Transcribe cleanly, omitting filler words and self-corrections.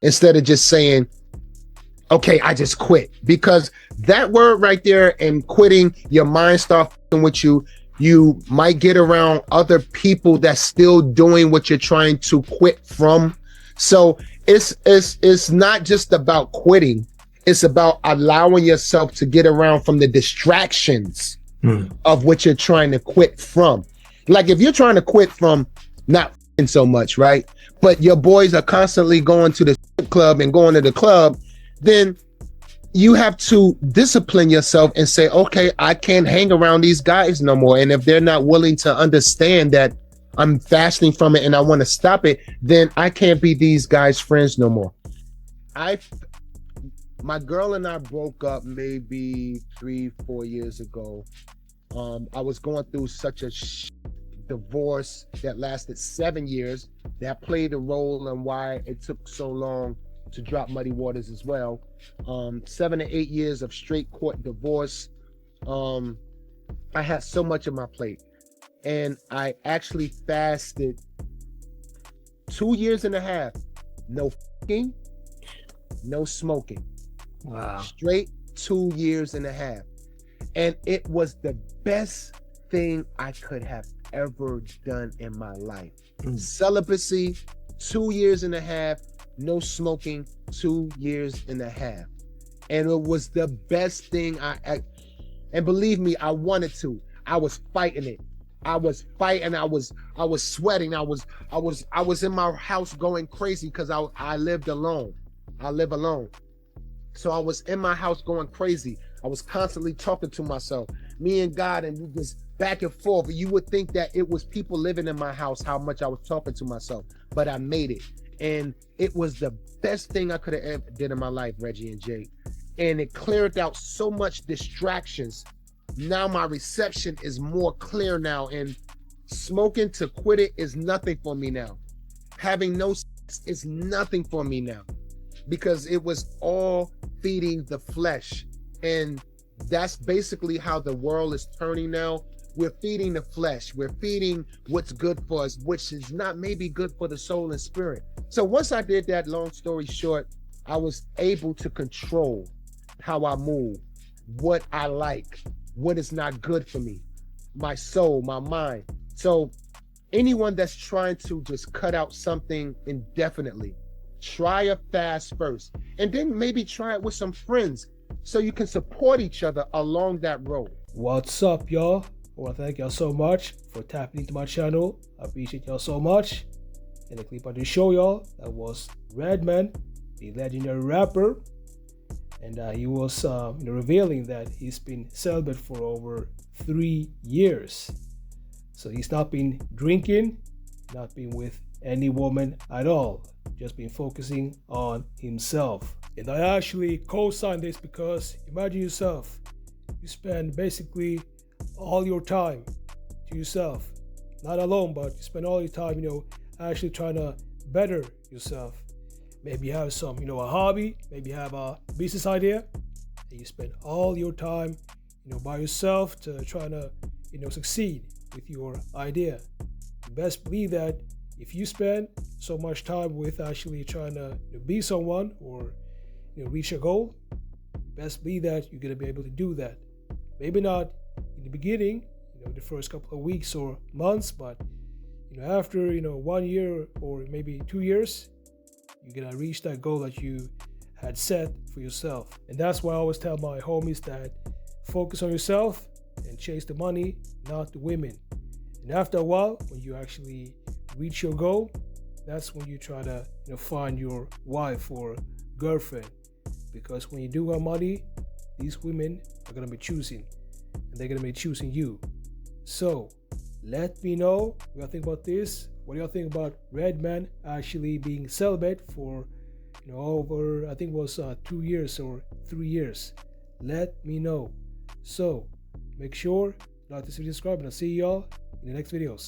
instead of just saying, okay, I just quit. Because that word right there and quitting, your mind starts with you. You might get around other people that's still doing what you're trying to quit from. So it's not just about quitting. It's about allowing yourself to get around from the distractions of what you're trying to quit from. Like if you're trying to quit from not so much, right? But your boys are constantly going to the club and going to the club, then you have to discipline yourself and say, okay, I can't hang around these guys no more. And if they're not willing to understand that I'm fasting from it and I want to stop it, then I can't be these guys' friends no more. My girl and I broke up maybe 3-4 years ago. I was going through such a divorce that lasted 7 years. That played a role in why it took so long to drop Muddy Waters as well. 7 to 8 years of straight court divorce. I had so much on my plate, and I actually fasted 2.5 years. No fucking, no smoking. Wow. Straight 2.5 years. And it was the best thing I could have ever done in my life. Celibacy, 2.5 years. No smoking, 2.5 years. And it was the best thing and believe me, I wanted to. I was fighting it. I was fighting. I was sweating. I was in my house going crazy because I lived alone. I live alone. So I was in my house going crazy. I was constantly talking to myself, me and God, and we just back and forth. You would think that it was people living in my house, how much I was talking to myself, but I made it. And it was the best thing I could have ever did in my life, Reggie and Jake. And it cleared out so much distractions. Now my reception is more clear now, and smoking to quit it is nothing for me now. Having no sex is nothing for me now, because it was all feeding the flesh. And that's basically how the world is turning now. We're feeding the flesh. We're feeding what's good for us, which is not maybe good for the soul and spirit. So once I did that, long story short, I was able to control how I move, what I like, what is not good for me, my soul, my mind. So anyone that's trying to just cut out something indefinitely, try a fast first, and then maybe try it with some friends so you can support each other along that road. What's up, y'all? I want to thank y'all so much for tapping into my channel. I appreciate y'all so much. And the clip I just show y'all, that was Redman, the legendary rapper. And he was revealing that he's been celibate for over 3 years. So he's not been drinking, not been with any woman at all, just been focusing on himself. And I actually co-sign this because imagine yourself, you spend basically all your time to yourself, not alone, but you spend all your time, actually trying to better yourself. Maybe you have some, a hobby, maybe you have a business idea, and you spend all your time, by yourself to try to, succeed with your idea. You best believe that if you spend so much time with actually trying to be someone or reach a goal, you best believe that you're going to be able to do that. Maybe not in the beginning, the first couple of weeks or months, but after 1 year or maybe 2 years, you're gonna reach that goal that you had set for yourself. And that's why I always tell my homies that focus on yourself and chase the money, not the women. And after a while, when you actually reach your goal, that's when you try to find your wife or girlfriend. Because when you do have money, these women are gonna be choosing, and they're gonna be choosing you. So let me know what y'all think about this. What do y'all think about Redman actually being celibate for over, I think it was 2 years or 3 years? Let me know. So make sure to like this video, subscribe, and I'll see y'all in the next videos.